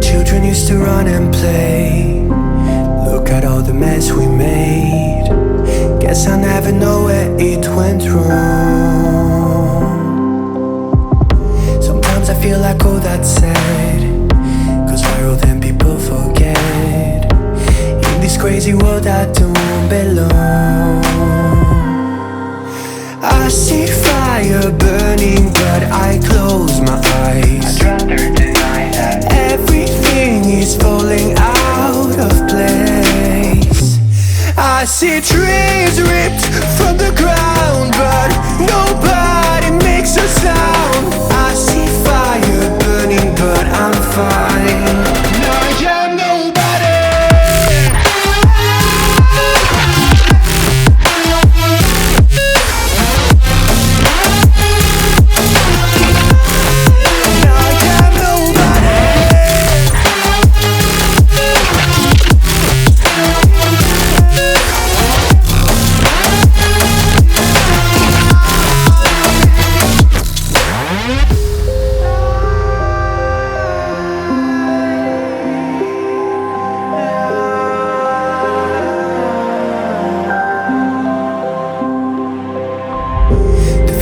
Children used to run and play. Look at all the mess we made. Guess I'll never know where it went wrong. Sometimes I feel like all that's sad, 'cause viral then people forget. In this crazy world I don't belong. I see fire burning but I close my eyes. I'd rather deny that everything is falling out of place. I see trees ripped from the ground, but nobody makes a sound. I see fire burning, but I'm fine. I am nobody.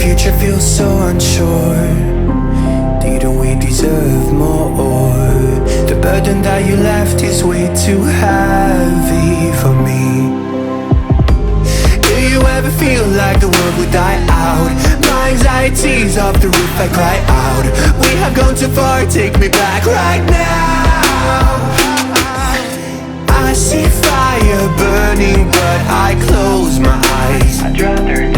Future feels so unsure. Didn't we deserve more? The burden that you left is way too heavy for me. Do you ever feel like the world would die out? My anxiety's off the roof, I cry out. We have gone too far, take me back right now. I see fire burning, but I close my eyes. I'd rather